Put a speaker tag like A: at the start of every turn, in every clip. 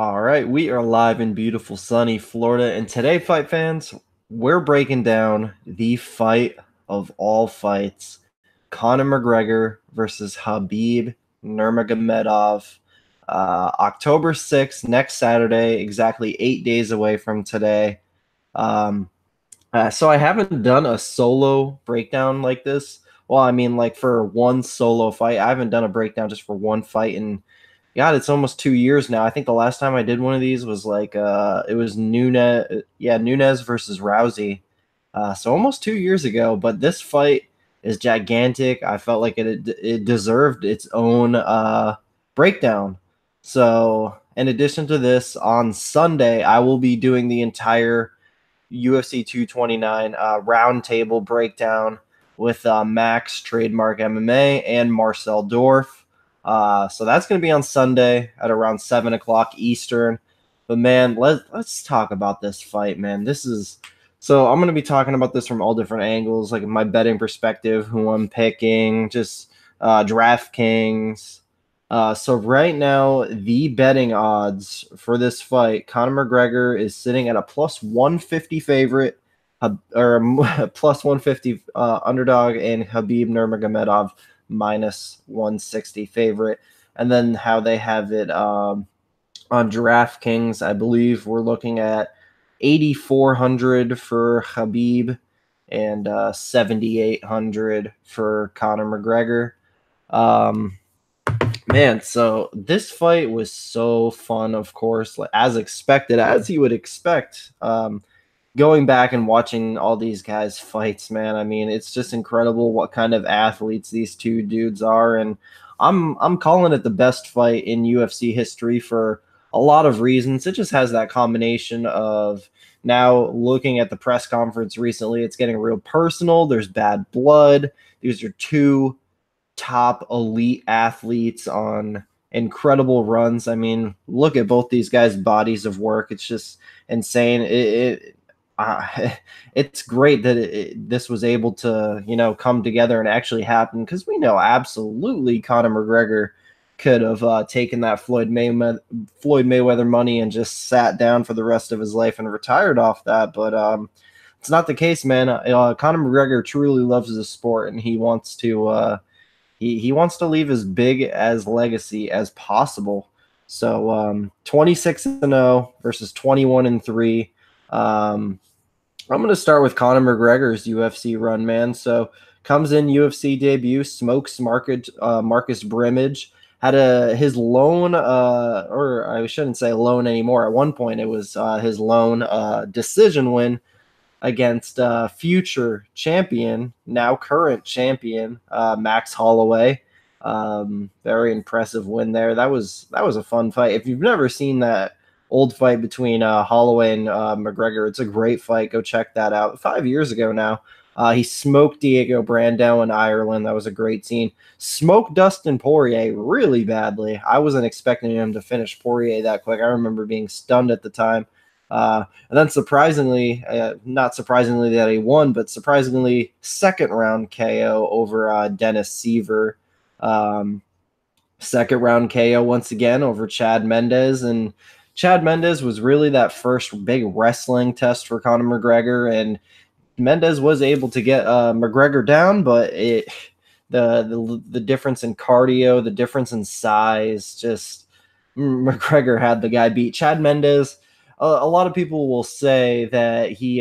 A: All right, we are live in beautiful sunny Florida, and today, fight fans, we're breaking down the fight of all fights: Conor McGregor versus Khabib Nurmagomedov, October 6th, next Saturday, exactly 8 days away from today. Um, so I haven't done a solo breakdown like this. Well, I mean, like for one solo fight, I haven't done a breakdown just for one fight in God, it's almost 2 years now. I think the last time I did one of these was like it was Nunez versus Rousey. So almost 2 years ago. But this fight is gigantic. I felt like it deserved its own breakdown. So in addition to this, on Sunday I will be doing the entire UFC 229 roundtable breakdown with Max Trademark MMA and Marcel Dorf. So that's going to be on Sunday at around 7 o'clock Eastern. But man, let's talk about this fight, man. I'm going to be talking about this from all different angles, like my betting perspective, who I'm picking, just DraftKings. So right now, the betting odds for this fight, Conor McGregor is sitting at a plus 150 favorite, or plus 150 underdog, and Khabib Nurmagomedov minus 160 favorite. And then how they have it on DraftKings, I believe we're looking at 8,400 for Khabib and 7,800 for Conor McGregor. Um, Man, so this fight was so fun, of course, as expected, as you would expect. Going back and watching all these guys' fights, man, I mean, it's just incredible what kind of athletes these two dudes are, and I'm calling it the best fight in UFC history for a lot of reasons. It just has that combination of now looking at the press conference recently, it's getting real personal. There's bad blood. These are two top elite athletes on incredible runs. I mean, look at both these guys' bodies of work. It's just insane. Uh, it's great that this was able to, come together and actually happen, because we know absolutely Conor McGregor could have taken that Floyd Mayweather money and just sat down for the rest of his life and retired off that. But it's not the case, man. Conor McGregor truly loves the sport, and he wants to he wants to leave as big as legacy as possible. So 26-0 versus 21-3. I'm going to start with Conor McGregor's UFC run, man. So comes in UFC debut, smokes Marcus Brimage. Had his lone, or I shouldn't say lone anymore. At one point, it was his lone decision win against future champion, now current champion, Max Holloway. Very impressive win there. That was a fun fight. If you've never seen that old fight between Holloway and McGregor, it's a great fight. Go check that out. 5 years ago now. He smoked Diego Brandao in Ireland. That was a great scene. Smoked Dustin Poirier really badly. I wasn't expecting him to finish Poirier that quick. I remember being stunned at the time. And then surprisingly, not surprisingly that he won, but surprisingly, second round KO over Dennis Seaver. Um, Second round KO once again over Chad Mendes. And Chad Mendes was really that first big wrestling test for Conor McGregor. And Mendes was able to get McGregor down, but the difference in cardio, the difference in size, just McGregor had the guy beat. Chad Mendes, a lot of people will say that he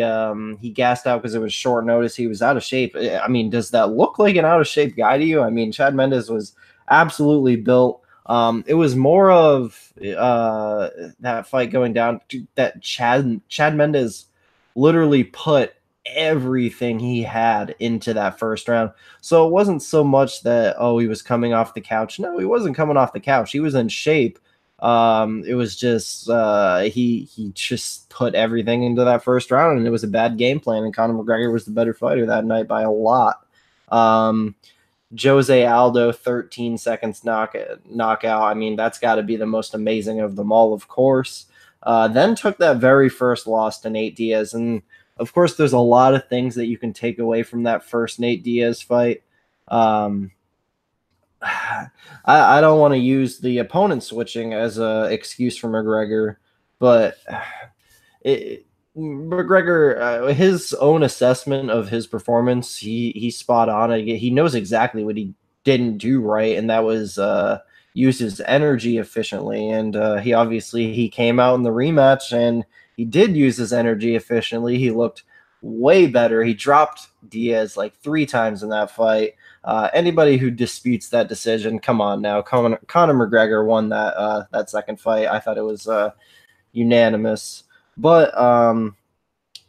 A: gassed out because it was short notice. He was out of shape. I mean, does that look like an out of shape guy to you? I mean, Chad Mendes was absolutely built. It was more of that fight going down that Chad Mendes literally put everything he had into that first round. So it wasn't so much that, oh, he was coming off the couch. No, he wasn't coming off the couch. He was in shape. It was just he just put everything into that first round, and it was a bad game plan. And Conor McGregor was the better fighter that night by a lot. Um, Jose Aldo, 13 seconds knockout. I mean, that's got to be the most amazing of them all, of course. Then took that very first loss to Nate Diaz, and of course, there's a lot of things that you can take away from that first Nate Diaz fight. Um, I don't want to use the opponent switching as a excuse for McGregor, but it, McGregor, his own assessment of his performance, he's spot on. He knows exactly what he didn't do right, and that was use his energy efficiently. And he came out in the rematch, and he did use his energy efficiently. He looked way better. He dropped Diaz like 3 times in that fight. Anybody who disputes that decision, come on now. Conor McGregor won that second fight. I thought it was unanimous. But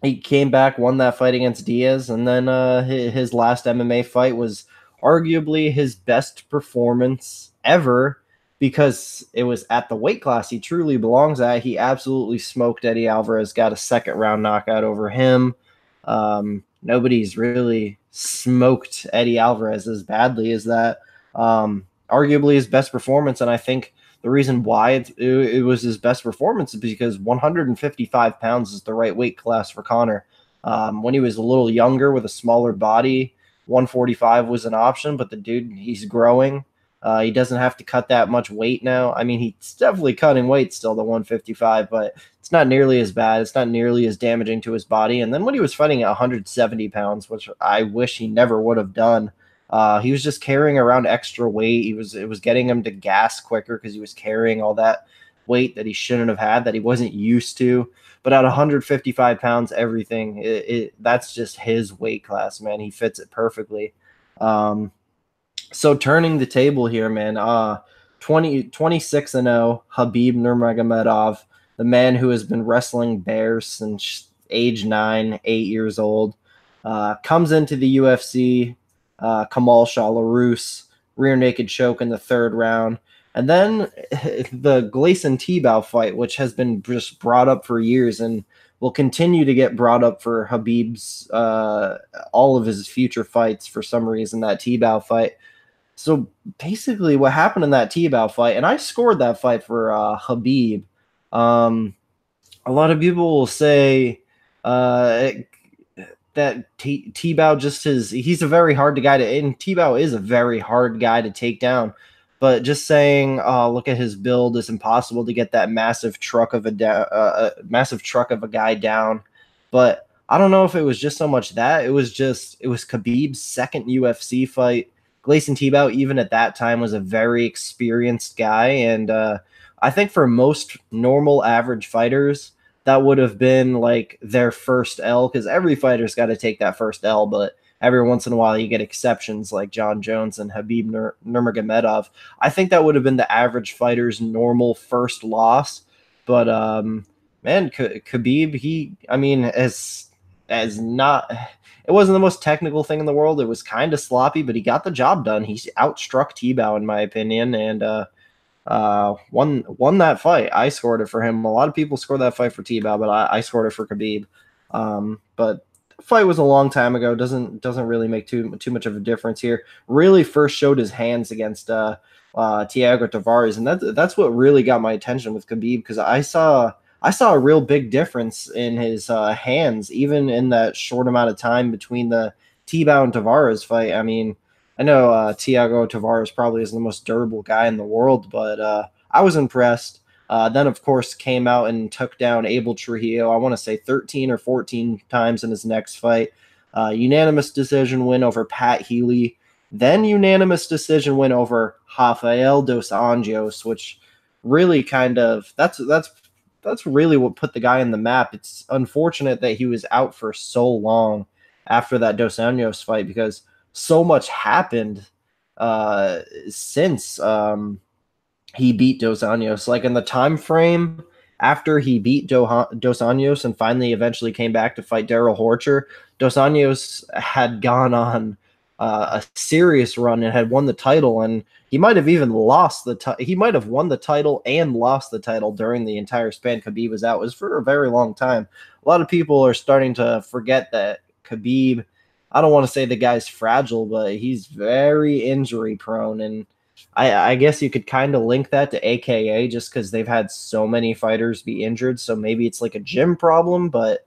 A: he came back, won that fight against Diaz, and then his last MMA fight was arguably his best performance ever because it was at the weight class he truly belongs at. He absolutely smoked Eddie Alvarez, got a second round knockout over him. Nobody's really smoked Eddie Alvarez as badly as that. Arguably his best performance, and I think the reason why it was his best performance is because 155 pounds is the right weight class for Conor. When he was a little younger with a smaller body, 145 was an option, but the dude, he's growing. He doesn't have to cut that much weight now. I mean, he's definitely cutting weight still to 155, but it's not nearly as bad. It's not nearly as damaging to his body. And then when he was fighting at 170 pounds, which I wish he never would have done, he was just carrying around extra weight. It was getting him to gas quicker because he was carrying all that weight that he shouldn't have had, that he wasn't used to. But at 155 pounds, everything, that's just his weight class, man. He fits it perfectly. So turning the table here, man, 26-0, Khabib Nurmagomedov, the man who has been wrestling bears since age 9, 8 years old, comes into the UFC, Kamal Shalarus, rear naked choke in the 3rd round. And then the Gleison Tebow fight, which has been just brought up for years and will continue to get brought up for Khabib's all of his future fights for some reason, that Tebow fight. So basically what happened in that Tebow fight, and I scored that fight for Khabib. A lot of people will say that Tebow he's a very hard guy to, and Tebow is a very hard guy to take down. But just saying, look at his build, it's impossible to get that massive truck of a guy down. But I don't know if it was just so much that it was Khabib's second UFC fight. Gleison Tebow, even at that time, was a very experienced guy, and I think for most normal average fighters, that would have been like their first L, because every fighter's got to take that first L, but every once in a while you get exceptions like John Jones and Khabib Nurmagomedov. I think that would have been the average fighter's normal first loss, but man, Khabib, as not, it wasn't the most technical thing in the world. It was kind of sloppy, but he got the job done. He outstruck Tebow in my opinion, and won that fight. I scored it for him. A lot of people scored that fight for Tebow, but I scored it for Khabib. But the fight was a long time ago. Doesn't really make too much of a difference here. Really first showed his hands against Thiago Tavares, and that's what really got my attention with Khabib, because I saw a real big difference in his hands, even in that short amount of time between the Tebow and Tavares fight. I mean, I know Thiago Tavares probably is the most durable guy in the world, but I was impressed. Then, of course, came out and took down Abel Trujillo, I want to say 13 or 14 times in his next fight. Unanimous decision win over Pat Healy. Then unanimous decision win over Rafael dos Anjos, which really that's really what put the guy in the map. It's unfortunate that he was out for so long after that Dos Anjos fight, because so much happened since he beat Dos Anjos. Like in the time frame after he beat Dos Anjos and finally eventually came back to fight Daryl Horcher, Dos Anjos had gone on a serious run and had won the title, and he might have even lost he might have won the title and lost the title during the entire span Khabib was out. It was for a very long time. A lot of people are starting to forget that Khabib, I don't want to say the guy's fragile, but he's very injury prone, and I guess you could kind of link that to AKA just because they've had so many fighters be injured, so maybe it's like a gym problem, but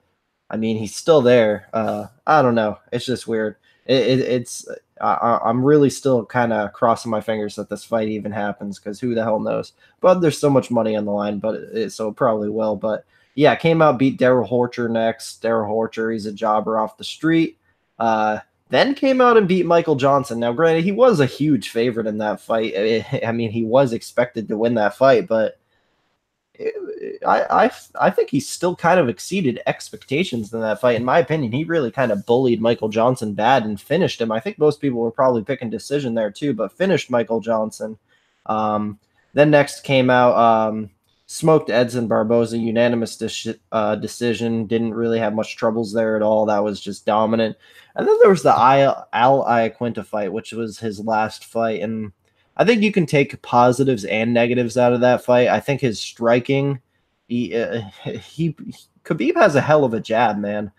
A: I mean, he's still there. I don't know. It's just weird. It's I'm really still kind of crossing my fingers that this fight even happens, because who the hell knows? But there's so much money on the line, but so it probably will. But yeah, came out, beat Daryl Horcher next. Daryl Horcher, he's a jobber off the street. Uh, then came out and beat Michael Johnson. Now, granted, he was a huge favorite in that fight. I mean, he was expected to win that fight, but I think he still kind of exceeded expectations in that fight. In my opinion, he really kind of bullied Michael Johnson bad and finished him. I think most people were probably picking decision there too, but finished Michael Johnson. Um, then next came out, smoked Edson Barboza, unanimous decision. Didn't really have much troubles there at all. That was just dominant. And then there was the Al Iaquinta fight, which was his last fight, and I think you can take positives and negatives out of that fight. I think his striking, he Khabib has a hell of a jab, man.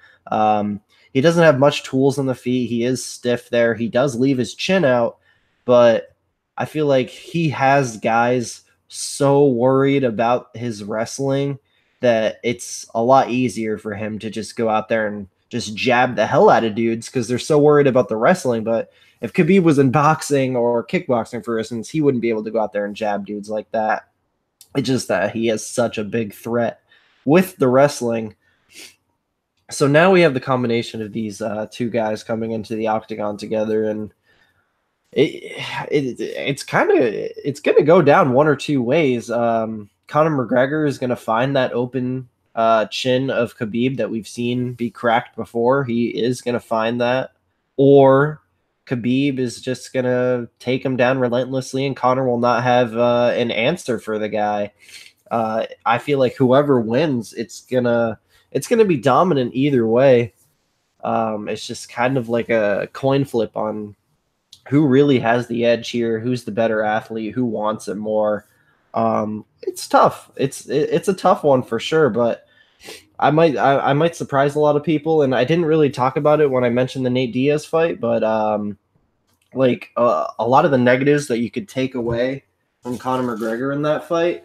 A: He doesn't have much tools on the feet. He is stiff there. He does leave his chin out, but I feel like he has guys so worried about his wrestling that it's a lot easier for him to just go out there and just jab the hell out of dudes, because they're so worried about the wrestling. But if Khabib was in boxing or kickboxing, for instance, he wouldn't be able to go out there and jab dudes like that. It's just that he has such a big threat with the wrestling. So now we have the combination of these two guys coming into the octagon together, and it's going to go down one or two ways. Conor McGregor is going to find that open chin of Khabib that we've seen be cracked before. He is going to find that, or Khabib is just going to take him down relentlessly, and Conor will not have an answer for the guy. I feel like whoever wins, it's gonna be dominant either way. It's just kind of like a coin flip on who really has the edge here, who's the better athlete, who wants it more. It's tough. It's a tough one for sure, but I might surprise a lot of people, and I didn't really talk about it when I mentioned the Nate Diaz fight, but a lot of the negatives that you could take away from Conor McGregor in that fight,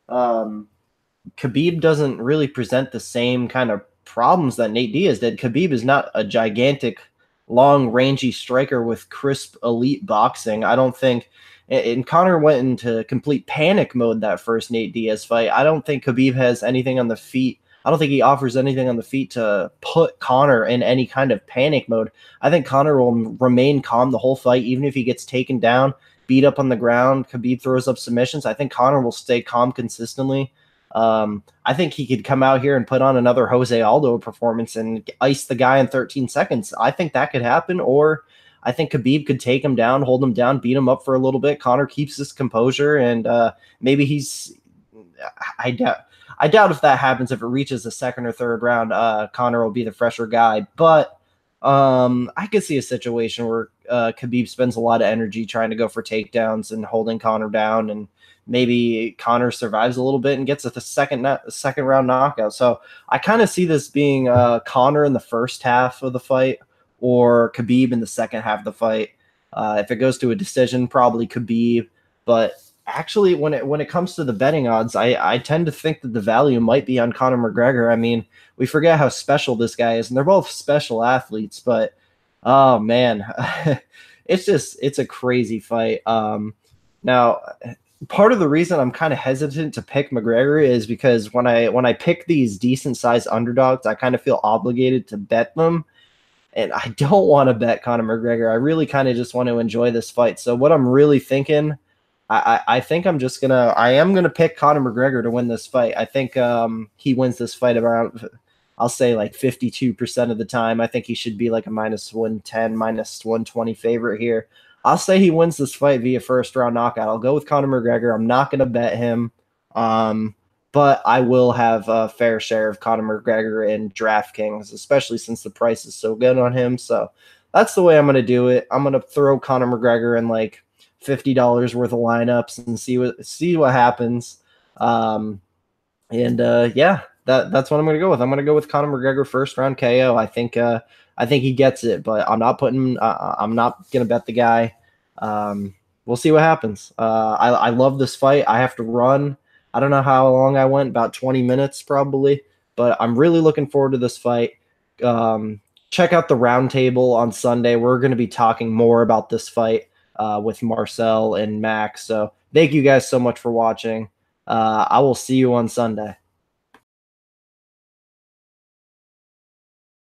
A: Khabib doesn't really present the same kind of problems that Nate Diaz did. Khabib is not a gigantic, long, rangy striker with crisp, elite boxing. I don't think. And Conor went into complete panic mode that first Nate Diaz fight. I don't think Khabib has anything on the feet. I don't think he offers anything on the feet to put Conor in any kind of panic mode. I think Conor will remain calm the whole fight, even if he gets taken down, beat up on the ground. Khabib throws up submissions. I think Conor will stay calm consistently. I think he could come out here and put on another Jose Aldo performance and ice the guy in 13 seconds. I think that could happen, or I think Khabib could take him down, hold him down, beat him up for a little bit. Conor keeps his composure, and maybe he's. I doubt if that happens. If it reaches the second or third round, Conor will be the fresher guy. But I could see a situation where Khabib spends a lot of energy trying to go for takedowns and holding Conor down, and maybe Conor survives a little bit and gets a second round knockout. So I kind of see this being Conor in the first half of the fight, or Khabib in the second half of the fight. If it goes to a decision, probably Khabib. But actually, when it comes to the betting odds, I tend to think that the value might be on Conor McGregor. I mean, we forget how special this guy is, and they're both special athletes, but oh man, it's a crazy fight. Now, part of the reason I'm kind of hesitant to pick McGregor is because when I pick these decent sized underdogs, I kind of feel obligated to bet them. And I don't want to bet Conor McGregor. I really kind of just want to enjoy this fight. So what I'm really thinking, I think I am gonna pick Conor McGregor to win this fight. I think he wins this fight around, I'll say like 52% of the time. I think he should be like a -110, -120 favorite here. I'll say he wins this fight via first round knockout. I'll go with Conor McGregor. I'm not gonna bet him. But I will have a fair share of Conor McGregor in DraftKings, especially since the price is so good on him. So that's the way I'm going to do it. I'm going to throw Conor McGregor in like $50 worth of lineups and see what happens. Yeah, that's what I'm going to go with. I'm going to go with Conor McGregor first round KO. I think he gets it, but I'm not going to bet the guy. We'll see what happens. I love this fight. I have to run. I don't know how long I went, about 20 minutes probably, but I'm really looking forward to this fight. check out the roundtable on Sunday. We're going to be talking more about this fight with Marcel and Max. So thank you guys so much for watching. I will see you on Sunday.